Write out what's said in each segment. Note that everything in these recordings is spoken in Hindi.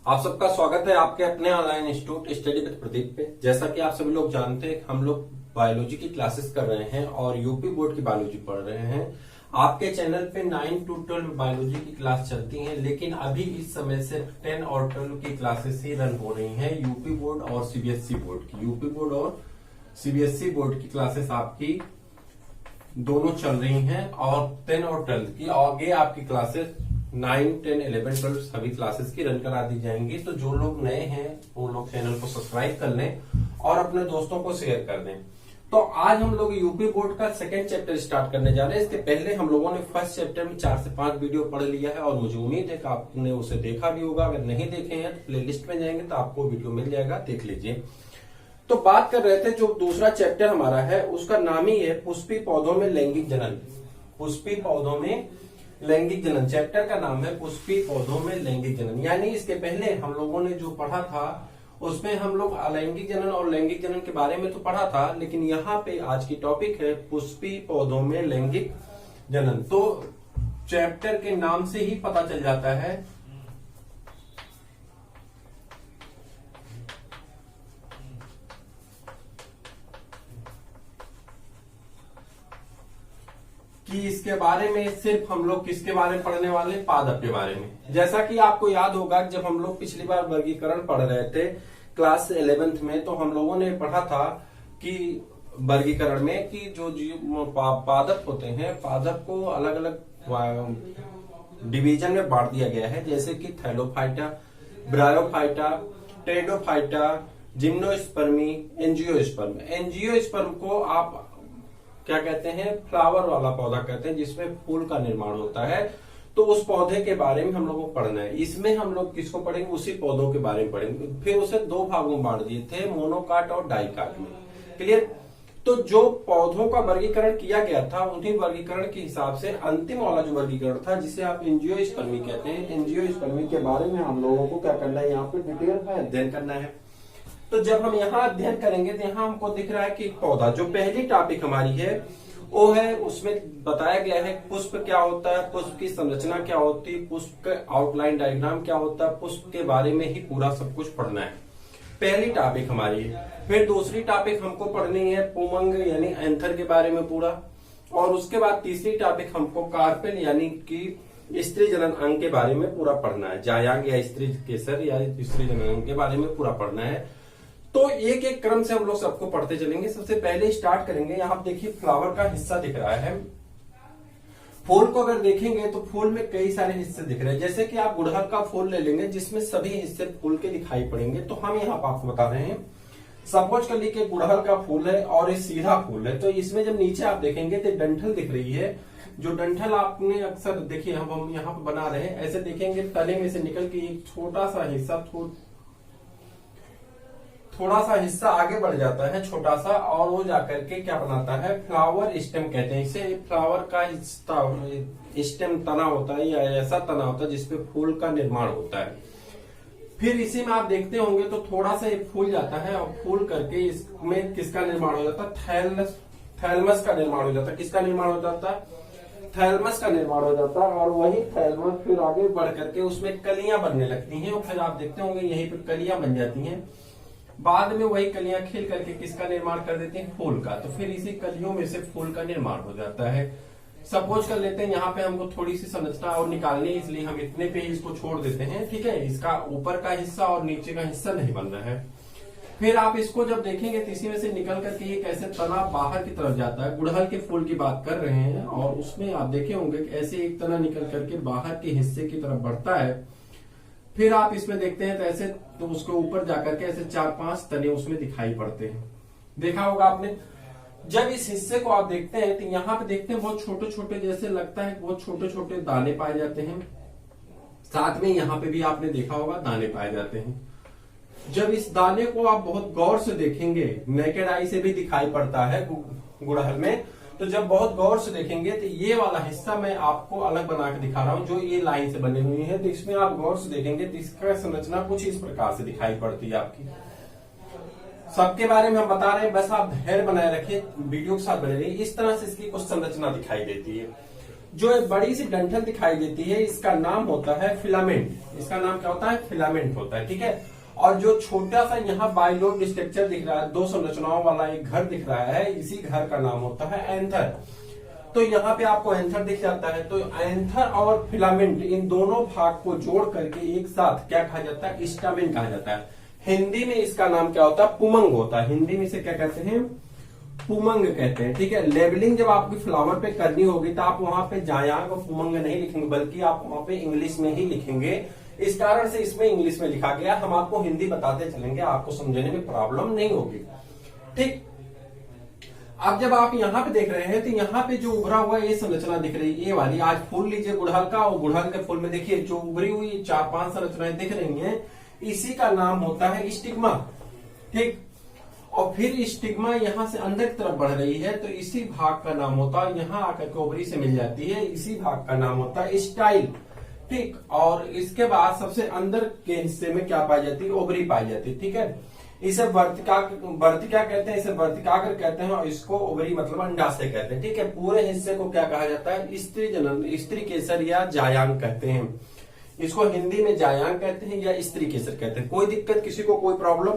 आप सबका स्वागत है आपके अपने online institute study with Pradeep पे। जैसा कि आप सभी लोग जानते हैं, हम लोग बायोलॉजी की क्लासेस कर रहे हैं और यूपी बोर्ड की बायोलॉजी पढ़ रहे हैं। आपके चैनल पे 9 to 12 बायोलॉजी की क्लास चलती है, लेकिन अभी इस समय सिर्फ 10 और 12 की क्लासेस ही रन हो रही हैं यूपी बोर्ड और सीबीएसई बोर्ड की। यूपी बोर्ड और सीबीएसई बोर्ड की क्लासेस आपकी दोनों चल रही हैं और 10 और 12 की आगे आपकी क्लासेस 9, 10, 11, 12 सभी क्लासेस की रन करा दी जाएंगी। तो जो लोग नए हैं वो लोग चैनल को सब्सक्राइब कर लें और अपने दोस्तों को शेयर कर दें। तो आज हम लोग यूपी बोर्ड का सेकंड चैप्टर स्टार्ट करने जा रहे हैं। इसके पहले हम लोगों ने फर्स्ट चैप्टर में 4 से 5 वीडियो पढ़ लिया है और मुझे उम्मीद है कि आपने उसे देखा भी होगा। अगर नहीं देखे हैं तो प्लेलिस्ट में जाएंगे तो आपको वीडियो मिल जाएगा, देख लीजिए। तो बात कर रहे थे, जो दूसरा चैप्टर हमारा है उसका नाम ही है पुष्पी पौधों में लैंगिक जनन। पुष्पी पौधों में लैंगिक जनन, चैप्टर का नाम है पुष्पी पौधों में लैंगिक जनन। यानी इसके पहले हम लोगों ने जो पढ़ा था उसमें हम लोग अलैंगिक जनन और लैंगिक जनन के बारे में तो पढ़ा था, लेकिन यहाँ पे आज की टॉपिक है पुष्पी पौधों में लैंगिक जनन। तो चैप्टर के नाम से ही पता चल जाता है कि इसके बारे में सिर्फ हम लोग किसके बारे में पढ़ने वाले, पादप के बारे में। जैसा कि आपको याद होगा, जब हम लोग पिछली बार वर्गीकरण पढ़ रहे थे क्लास 11th में, तो हम लोगों ने पढ़ा था कि वर्गीकरण में कि जो पादप होते हैं, पादप को अलग अलग डिवीजन में बांट दिया गया है, जैसे कि thallophyta, bryophyta, pteridophyta, gymnospermae, angiosperm. Angiosperm को आप क्या कहते हैं, फ्लावर वाला पौधा कहते हैं, जिसमें फूल का निर्माण होता है। तो उस पौधे के बारे में हम लोगों को पढ़ना है। इसमें हम लोग किसको पढ़ेंगे, उसी पौधों के बारे में पढ़ेंगे। फिर उसे 2 भागों में बांट दिए थे, मोनोकाट और डाइकाट में। क्लियर। तो जो पौधों का वर्गीकरण किया गया था, उन्हीं वर्गीकरण के हिसाब से अंतिम वाला जो वर्गीकरण था, जिसे आप एंजियोस्पर्मी कहते हैं, एंजियोस्पर्मी के बारे में हम लोगों को क्या करना है, यहाँ पे डिटेल में अध्ययन करना है। तो जब हम यहाँ अध्ययन करेंगे तो यहाँ हमको दिख रहा है कि एक पौधा, जो पहली टॉपिक हमारी है वो है, उसमें बताया गया है पुष्प क्या होता है, पुष्प की संरचना क्या होती है, पुष्प का आउटलाइन डायग्राम क्या होता है, पुष्प के बारे में ही पूरा सब कुछ पढ़ना है। पहली टॉपिक हमारी है। फिर दूसरी टॉपिक हमको पढ़नी है पुमंग यानी एंथर के बारे में पूरा, और उसके बाद तीसरी टॉपिक हमको कार्पेल यानी कि स्त्री जनन अंग के बारे में पूरा पढ़ना है। जायांग या स्त्री केसर या स्त्री जनन अंग के बारे में पूरा पढ़ना है। तो एक एक क्रम से हम लोग सबको पढ़ते चलेंगे। सबसे पहले स्टार्ट करेंगे, यहाँ आप देखिए फ्लावर का हिस्सा दिख रहा है। फूल को अगर देखेंगे तो फूल में कई सारे हिस्से दिख रहे हैं। जैसे कि आप गुड़हल का फूल ले लेंगे, जिसमें सभी हिस्से फूल के दिखाई पड़ेंगे। तो हम यहाँ आपको बता रहे हैं, सपोज कर लीजिए गुड़हल का फूल है और ये सीधा फूल है। तो इसमें जब नीचे आप देखेंगे तो डंठल दिख रही है। जो डंठल आपने अक्सर देखिए, हम यहाँ पे बना रहे हैं, ऐसे देखेंगे तले में से निकल के एक छोटा सा हिस्सा थोड़ा सा हिस्सा आगे बढ़ जाता है, छोटा सा, और वो जाकर के क्या बनाता है, फ्लावर स्टेम कहते हैं इसे। फ्लावर का स्टेम तना होता है या ऐसा तना होता है जिसपे फूल का निर्माण होता है। फिर इसी में आप देखते होंगे तो थोड़ा सा ये फूल जाता है और फूल करके इसमें किसका निर्माण हो जाता है, थैलमस का निर्माण हो जाता है। किसका निर्माण हो जाता है, थैलमस का निर्माण हो जाता है। और वही थैलमस फिर आगे बढ़ करके उसमें कलियां बनने लगती हैं, और फिर आप देखते होंगे यहीं पे कलियां बन जाती हैं। बाद में वही कलियां खिल करके किसका निर्माण कर देती हैं, फूल का। तो फिर इसी कलियों में से फूल का निर्माण हो जाता है। सपोज कर लेते हैं, यहाँ पे हमको थोड़ी सी संरचना और निकालनी है, इसलिए हम इतने पे ही इसको छोड़ देते हैं। ठीक है, इसका ऊपर का हिस्सा और नीचे का हिस्सा नहीं बन रहा है। फिर आप इसको जब देखेंगे तो इसी में से निकल करके ये कैसे तना बाहर की तरफ जाता है। गुड़हल के फूल की बात कर रहे हैं, और उसमें आप देखे होंगे कि ऐसे एक तना निकल करके बाहर के हिस्से की तरफ बढ़ता है। फिर आप इसमें देखते हैं तो ऐसे, तो उसके ऊपर जाकर के ऐसे 4-5 तने उसमें दिखाई पड़ते हैं। देखा होगा आपने। जब इस हिस्से को आप देखते हैं तो यहाँ पे देखते हैं बहुत छोटे छोटे, जैसे लगता है बहुत छोटे छोटे दाने पाए जाते हैं। साथ में यहाँ पे भी आपने देखा होगा दाने पाए जाते हैं। जब इस दाने को आप बहुत गौर से देखेंगे, नेकेड आई से भी दिखाई पड़ता है गुड़हल में, तो जब बहुत गौर से देखेंगे तो ये वाला हिस्सा मैं आपको अलग बना के दिखा रहा हूँ, जो ये लाइन से बनी हुई है। तो इसमें आप गौर से देखेंगे तो इसका संरचना कुछ इस प्रकार से दिखाई पड़ती है आपकी। सबके बारे में हम बता रहे हैं, बस आप धैर्य बनाए रखिए, वीडियो के साथ बने रहिए। इस तरह से इसकी कुछ संरचना दिखाई देती है। जो एक बड़ी सी डंठल दिखाई देती है इसका नाम होता है फिलामेंट। इसका नाम क्या होता है? फिलामेंट होता है, ठीक है। और जो छोटा सा यहाँ बाइलोड स्ट्रक्चर दिख रहा है, 2 संरचनाओं वाला एक घर दिख रहा है, इसी घर का नाम होता है एंथर। तो यहाँ पे आपको एंथर दिख जाता है। तो एंथर और फिलामेंट इन दोनों भाग को जोड़ करके एक साथ क्या कहा जाता है? स्टामेन कहा जाता है। हिंदी में इसका नाम क्या होता है? पुमंग होता है। हिंदी में इसे क्या कहते हैं? पुमंग कहते हैं, ठीक है। लेबलिंग जब आपकी फ्लावर पे करनी होगी तो आप वहां पे जायांग और पुमंग नहीं लिखेंगे, बल्कि आप वहां पे इंग्लिश में ही लिखेंगे। इस कारण से इसमें इंग्लिश में लिखा गया। हम आपको हिंदी बताते चलेंगे, आपको समझने में प्रॉब्लम नहीं होगी, ठीक। अब जब आप यहाँ पे देख रहे हैं तो यहाँ पे जो उभरा हुआ ये संरचना दिख रही है, ये वाली। आज फूल लीजिए गुड़हल का, और गुड़हल के फूल में देखिए जो उभरी हुई 4-5 संरचनाएं दिख रही हैं, इसी का नाम होता है स्टिग्मा, ठीक। और फिर स्टिग्मा यहाँ से अंदर की तरफ बढ़ रही है तो इसी भाग का नाम होता है, यहाँ आकर के ओवरी से मिल जाती है, इसी भाग का नाम होता है स्टाइल, ठीक। और इसके बाद सबसे अंदर के हिस्से में क्या पाई जाती है? ओवरी पाई जाती है, ठीक है। इसे वर्तिका कहते हैं, इसे वर्तिकाग्र कहते हैं, और इसको ओवरी मतलब अंडाशय कहते हैं, ठीक है। पूरे हिस्से को क्या कहा जाता है? स्त्री जनन, स्त्री केसर या जायांग कहते हैं। इसको हिंदी में जायांग कहते हैं या स्त्री केसर कहते हैं। कोई दिक्कत किसी को, कोई प्रॉब्लम?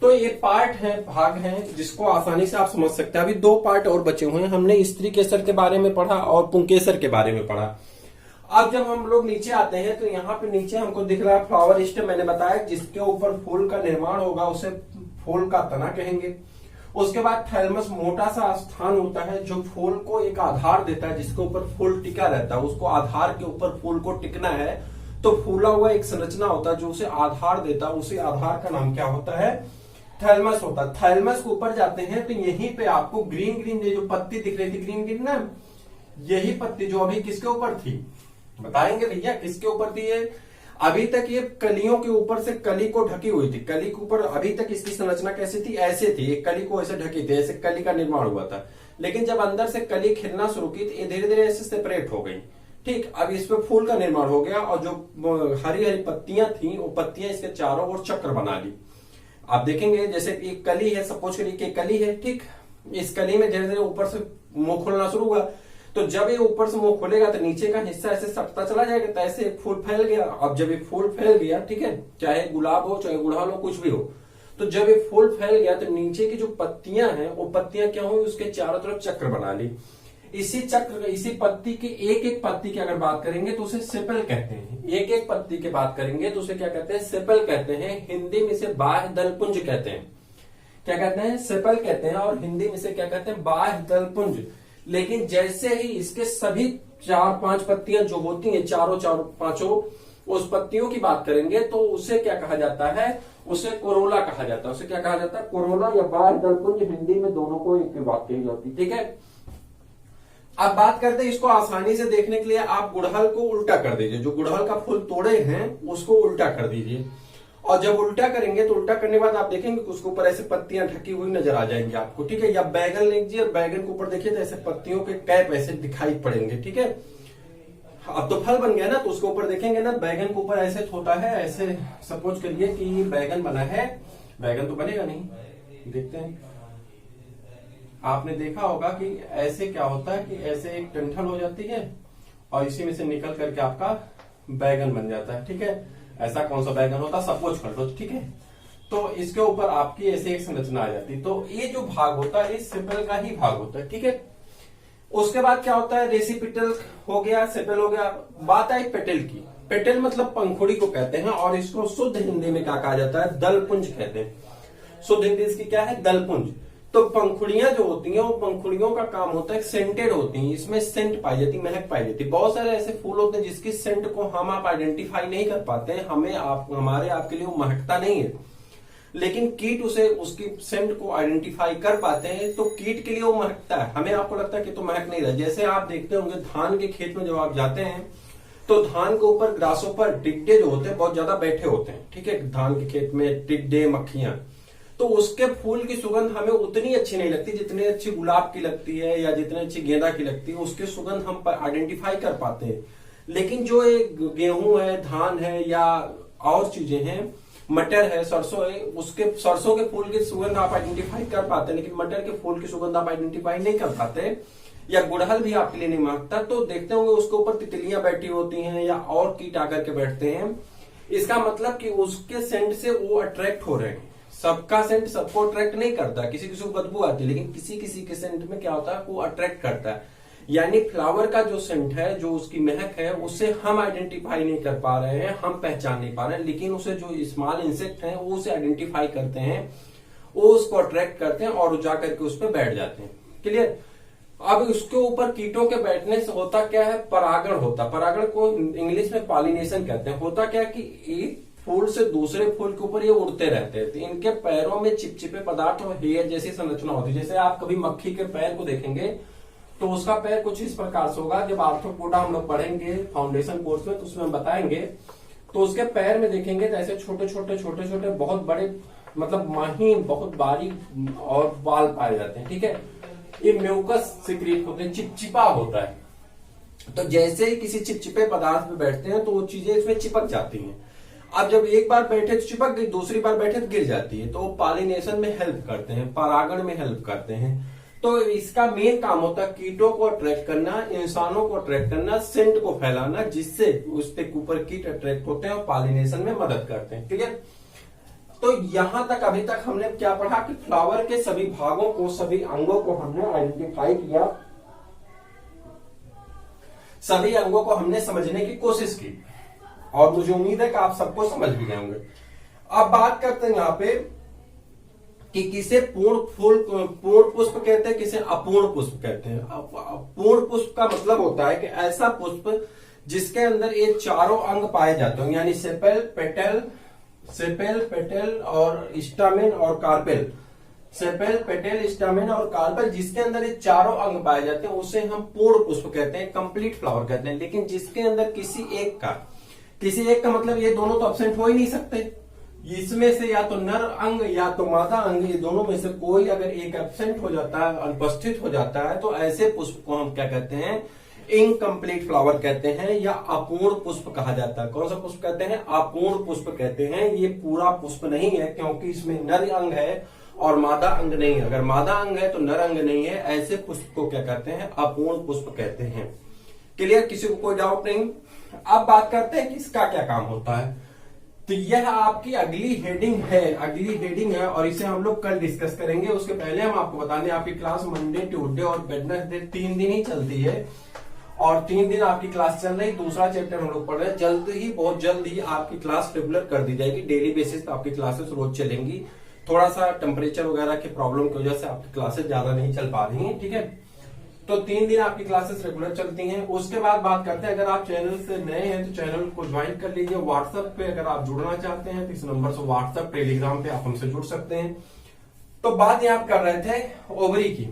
तो ये पार्ट है, भाग है, जिसको आसानी से आप समझ सकते हैं। अभी 2 पार्ट और बचे हुए हैं। हमने स्त्री केसर के बारे में पढ़ा और पुंकेसर के बारे में पढ़ा। अब जब हम लोग नीचे आते हैं तो यहाँ पे नीचे हमको दिख रहा है फ्लावर स्टेम। मैंने बताया जिसके ऊपर फूल का निर्माण होगा उसे फूल का तना कहेंगे। उसके बाद थैलमस, मोटा सा स्थान होता है जो फूल को एक आधार देता है, जिसके ऊपर फूल टिका रहता है। उसको आधार के ऊपर फूल को टिकना है तो फूला हुआ एक संरचना होता है जो उसे आधार देता है। उसी आधार का नाम क्या होता है? थैलमस होता है। थैलमस के ऊपर जाते हैं तो यहीं पे आपको ग्रीन ग्रीन ये जो पत्ती दिख रही थी, ग्रीन ग्रीन ना, यही पत्ती जो अभी किसके ऊपर थी? बताएंगे भैया किसके ऊपर थी ये? अभी तक ये कलियों के ऊपर से कली को ढकी हुई थी। कली के ऊपर अभी तक इसकी संरचना कैसी थी? ऐसे थी, एक कली को ऐसे ढकी थी, ऐसे कली का निर्माण हुआ था। लेकिन जब अंदर से कली खिलना शुरू की तो ये धीरे धीरे ऐसे सेपरेट हो गई, ठीक। अब इस पे फूल का निर्माण हो गया और जो हरी हरी पत्तियां थी वो पत्तियां इसके चारों ओर चक्र बना ली। आप देखेंगे जैसे एक कली है, सपोज करिए कि कली है, ठीक। इस कली में धीरे धीरे ऊपर से मुंह खुलना शुरू हुआ। तो जब ये ऊपर से मुंह खुलेगा तो नीचे का हिस्सा ऐसे सटता चला जाएगा, तो ऐसे एक फूल फैल गया। अब जब ये फूल फैल गया, ठीक है, चाहे गुलाब हो चाहे गुड़हल हो कुछ भी हो, तो जब ये फूल फैल गया तो नीचे की जो पत्तियां हैं वो पत्तियां क्या हुई? उसके चारों तरफ चक्र बना ली। इसी चक्र, इसी पत्ती की एक एक पत्ती की अगर बात करेंगे तो उसे सेपल कहते हैं। एक एक पत्ती की बात करेंगे तो उसे क्या कहते हैं? सेपल कहते हैं। हिंदी में इसे बाह्य दलपुंज कहते हैं। क्या कहते हैं? सेपल कहते हैं। और हिंदी में से क्या कहते हैं? बाह्य दलपुंज। लेकिन जैसे ही इसके सभी 4-5 पत्तियां जो होती हैं, चारों पांचों, उस पत्तियों की बात करेंगे तो उसे क्या कहा जाता है? उसे कोरोला कहा जाता है। उसे क्या कहा जाता है? कोरोला या बाह्य दलपुंज। हिंदी में दोनों को एक बात कही जाती है, ठीक है। अब बात करते हैं इसको आसानी से देखने के लिए, आप गुड़हल को उल्टा कर दीजिए। जो गुड़हल का फूल तोड़े हैं उसको उल्टा कर दीजिए। और जब उल्टा करेंगे तो उल्टा करने के बाद आप देखेंगे कि उसके ऊपर ऐसे पत्तियां ढकी हुई नजर आ जाएंगी आपको, ठीक है। या बैगन लीजिए और बैगन के ऊपर देखिए तो ऐसे पत्तियों के कैप ऐसे दिखाई पड़ेंगे, ठीक है। अब तो फल बन गया ना, तो उसके ऊपर देखेंगे ना बैगन के ऊपर ऐसे होता है। ऐसे सपोज करिए कि बैगन बना है, बैगन तो बनेगा नहीं, देखते हैं। आपने देखा होगा कि ऐसे क्या होता है कि ऐसे एक डंठल हो जाती है और इसी में से निकल करके आपका बैगन बन जाता है, ठीक है। ऐसा कौन सा बैगन होता है? सपोज कर लो, ठीक है। तो इसके ऊपर आपकी ऐसे एक संरचना आ जाती है। तो ये जो भाग होता है इस सेपल का ही भाग होता है, ठीक है। उसके बाद क्या होता है? रेसिपिटल हो गया, सेपल हो गया। बात आई पेटल की। पेटल मतलब पंखुड़ी को कहते हैं और इसको शुद्ध हिंदी में क्या कहा जाता है? दलपुंज कहते हैं। शुद्ध हिंदी इसकी क्या है? दलपुंज। तो पंखुड़ियां जो होती हैं वो पंखुड़ियों का काम होता है, सेंटेड होती हैं। इसमें सेंट पाई जाती, महक पाई जाती है। बहुत सारे ऐसे फूल होते हैं जिसकी सेंट को हम आप आइडेंटिफाई नहीं कर पाते हैं, हमारे आपके लिए वो महकता नहीं है, लेकिन कीट उसे उसकी सेंट को आइडेंटिफाई कर पाते हैं। तो कीट के लिए वो महकता है, हमें आपको लगता है कि तो महक नहीं रहा। जैसे आप देखते होंगे धान के खेत में जब आप जाते हैं तो धान के ऊपर ग्रासों पर टिड्डे जो होते हैं बहुत ज्यादा बैठे होते हैं, ठीक है। धान के खेत में टिड्डे, मक्खियां, तो उसके फूल की सुगंध हमें उतनी अच्छी नहीं लगती जितनी अच्छी गुलाब की लगती है या जितनी अच्छी गेंदा की लगती है। उसकी सुगंध हम आइडेंटिफाई कर पाते हैं। लेकिन जो एक गेहूं है, धान है या और चीजें हैं, मटर है, सरसों है, उसके सरसों के फूल की सुगंध आप आइडेंटिफाई कर पाते हैं, लेकिन मटर के फूल की सुगंध आप आइडेंटिफाई नहीं कर पाते। या गुड़हल भी आपके लिए नहीं महकता, तो देखते होंगे उसके ऊपर तितलियां बैठी होती हैं या और कीट आकर के बैठते हैं। इसका मतलब कि उसके सेंट से वो अट्रैक्ट हो रहे हैं। सबका सेंट सबको अट्रैक्ट नहीं करता, किसी किसी को बदबू आती है, लेकिन किसी किसी के सेंट में क्या होता है, वो अट्रैक्ट करता है। यानी फ्लावर का जो सेंट है, जो उसकी महक है, उसे हम आइडेंटिफाई नहीं कर पा रहे हैं, हम पहचान नहीं पा रहे हैं, लेकिन उसे जो स्मॉल इंसेक्ट हैं वो उसे आइडेंटिफाई करते हैं, वो उसको अट्रैक्ट करते हैं और जा करके उस पर बैठ जाते हैं। क्लियर। अब उसके ऊपर कीटों के बैठने से होता क्या है, परागण होता। परागण को इंग्लिश में पॉलिनेशन कहते हैं। होता क्या है कि एक फूल से दूसरे फूल के ऊपर ये उड़ते रहते हैं, तो इनके पैरों में चिपचिपे पदार्थ और हेयर जैसी संरचना होती है। जैसे आप कभी मक्खी के पैर को देखेंगे तो उसका पैर कुछ इस प्रकार से होगा। जब आर्थ्रोपोडा हम लोग पढ़ेंगे फाउंडेशन कोर्स में तो उसमें हम बताएंगे, तो उसके पैर में देखेंगे तो ऐसे छोटे छोटे बहुत बड़े, मतलब महीन, बहुत बारीक और बाल पाए जाते हैं। ठीक है, ये म्यूकस सिक्रीट होते हैं, चिपचिपा होता है। तो जैसे ही किसी चिपचिपे पदार्थ पे बैठते हैं तो वो चीजें इसमें चिपक जाती हैं। अब जब एक बार बैठे तो चिपक गई, दूसरी बार बैठे तो गिर जाती है। तो वो पॉलिनेशन में हेल्प करते हैं, परागण में हेल्प करते हैं। तो इसका मेन काम होता है कीटों को अट्रैक्ट करना, इंसानों को अट्रैक्ट करना, सेंट को फैलाना, जिससे उस पे ऊपर कीट अट्रैक्ट होते हैं और पॉलिनेशन में मदद करते हैं। ठीक है, तो यहां तक अभी तक हमने क्या पढ़ा कि फ्लावर के सभी भागों को, सभी अंगों को हमने आइडेंटिफाई किया, सभी अंगों को हमने समझने की कोशिश की, और मुझे उम्मीद है कि आप सबको समझ भी गए होंगे। अब बात करते हैं यहाँ पे कि किसे पूर्ण पुष्प कहते हैं, किसे अपूर्ण पुष्प कहते हैं। पूर्ण पुष्प का मतलब होता है कि ऐसा पुष्प जिसके अंदर ये चारों अंग पाए जाते हैं, यानी सेपेल, पेटल और स्टामेन और कार्पेल। सेपेल, पेटल, स्टामेन और कार्पेल, जिसके अंदर ये चारों अंग पाए जाते हैं उसे हम पूर्ण पुष्प कहते हैं, कंप्लीट फ्लावर कहते हैं। लेकिन जिसके अंदर किसी एक का मतलब ये दोनों तो अब्सेंट हो ही नहीं सकते। इसमें से या तो नर अंग या तो मादा अंग, ये दोनों में से कोई अगर एक एब्सेंट हो जाता है, अनुपस्थित हो जाता है, तो ऐसे पुष्प को हम क्या कहते हैं, इनकम्प्लीट फ्लावर कहते हैं या अपूर्ण पुष्प कहा जाता है। कौन सा पुष्प कहते हैं, अपूर्ण पुष्प कहते हैं। ये पूरा पुष्प नहीं है क्योंकि इसमें नर अंग है और मादा अंग नहीं है। अगर मादा अंग है तो नर अंग नहीं है। ऐसे पुष्प को क्या कहते हैं, अपूर्ण पुष्प कहते हैं। क्लियर, किसी को कोई डाउट नहीं। अब बात करते हैं कि इसका क्या काम होता है। तो यह आपकी अगली हेडिंग है और इसे हम लोग कल डिस्कस करेंगे। उसके पहले हम आपको बता दें, आपकी क्लास मंडे, ट्यूसडे और वेडनेसडे 3 दिन ही चलती है और 3 दिन आपकी क्लास चल रही। दूसरा चैप्टर हम लोग पढ़ रहे हैं। जल्द ही, बहुत जल्द ही आपकी क्लास रेगुलर कर दी जाएगी। डेली बेसिस पे आपकी क्लासेस रोज चलेंगी। थोड़ा सा टेम्परेचर वगैरह के प्रॉब्लम की वजह से आपकी क्लासेस ज्यादा नहीं चल पा रही हैं। ठीक है, तो 3 दिन आपकी क्लासेस रेगुलर चलती हैं। उसके बाद बात करते हैं, अगर आप चैनल से नए हैं तो चैनल को ज्वाइन कर लीजिए। व्हाट्सएप पे अगर आप जुड़ना चाहते हैं तो इस नंबर से व्हाट्सएप, टेलीग्राम पे आप हमसे जुड़ सकते हैं। तो बात यहाँ कर रहे थे ओवरी की।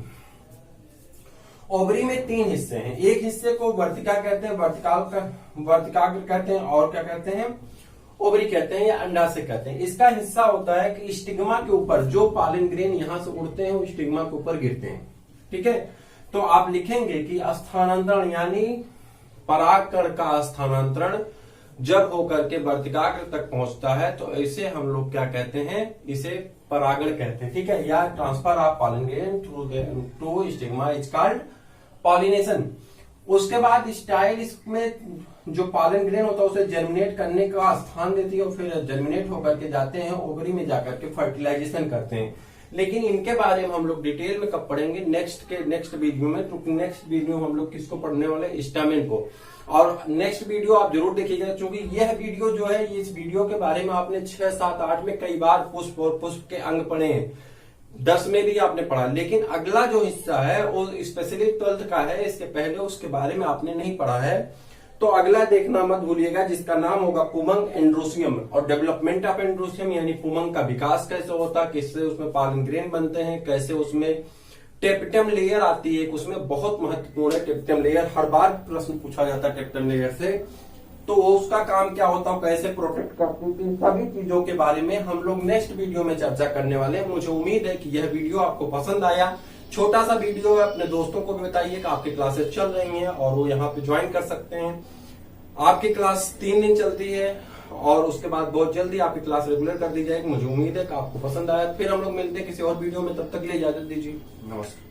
ओवरी में 3 हिस्से हैं। एक हिस्से को वर्तिका कहते हैं, वर्तिकाग्र कहते हैं, और क्या कहते हैं, ओवरी कहते हैं या अंडाशय कहते हैं। इसका हिस्सा होता है कि स्टिग्मा के ऊपर जो पॉलन ग्रेन यहां से उड़ते हैं वो स्टिग्मा के ऊपर गिरते हैं। ठीक है, तो आप लिखेंगे कि स्थानांतरण यानी परागकण का स्थानांतरण जब होकर के वर्तिकाग्र तक पहुंचता है तो इसे हम लोग क्या कहते हैं, इसे परागण कहते हैं। ठीक है, या transfer of pollen grain to stigma is called pollination. उसके बाद स्टाइल, इसमें जो पॉलन ग्रेन होता है उसे जर्मिनेट करने का स्थान देती है और फिर जर्मिनेट होकर के जाते हैं ओवरी में, जाकर के फर्टिलाइजेशन करते हैं। लेकिन इनके बारे में हम लोग डिटेल में कब पढ़ेंगे, नेक्स्ट वीडियो में। तो नेक्स्ट वीडियो हम लोग किसको पढ़ने वाले, स्टामेन को। और नेक्स्ट वीडियो आप जरूर देखिएगा क्योंकि यह वीडियो जो है, इस वीडियो के बारे में आपने 6, 7, 8 में कई बार पुष्प और पुष्प के अंग पढ़े हैं, 10 में भी आपने पढ़ा। लेकिन अगला जो हिस्सा है वो स्पेशली 12th का है, इसके पहले उसके बारे में आपने नहीं पढ़ा है। तो अगला देखना मत भूलिएगा, जिसका नाम होगा पुमंग एंड्रोसियम और डेवलपमेंट ऑफ एंड्रोसियम, यानी पुमंग का विकास कैसे होता है, किससे उसमें पॉलन ग्रेन बनते हैं, कैसे उसमें टेप्टम लेयर आती है, उसमें बहुत महत्वपूर्ण है टेप्टम लेयर। हर बार प्रश्न पूछा जाता है टेप्टम लेयर से, तो उसका काम क्या होता है, कैसे प्रोटेक्ट करती है, सभी चीजों के बारे में हम लोग नेक्स्ट वीडियो में चर्चा करने वाले हैं। मुझे उम्मीद है कि यह वीडियो आपको पसंद आया। छोटा सा वीडियो है, अपने दोस्तों को भी बताइए कि आपकी क्लासेस चल रही हैं और वो यहाँ पे ज्वाइन कर सकते हैं। आपकी क्लास 3 दिन चलती है और उसके बाद बहुत जल्दी आपकी क्लास रेगुलर कर दी जाएगी। मुझे उम्मीद है कि आपको पसंद आया। फिर हम लोग मिलते हैं किसी और वीडियो में, तब तक के लिए इजाजत दीजिए, नमस्कार।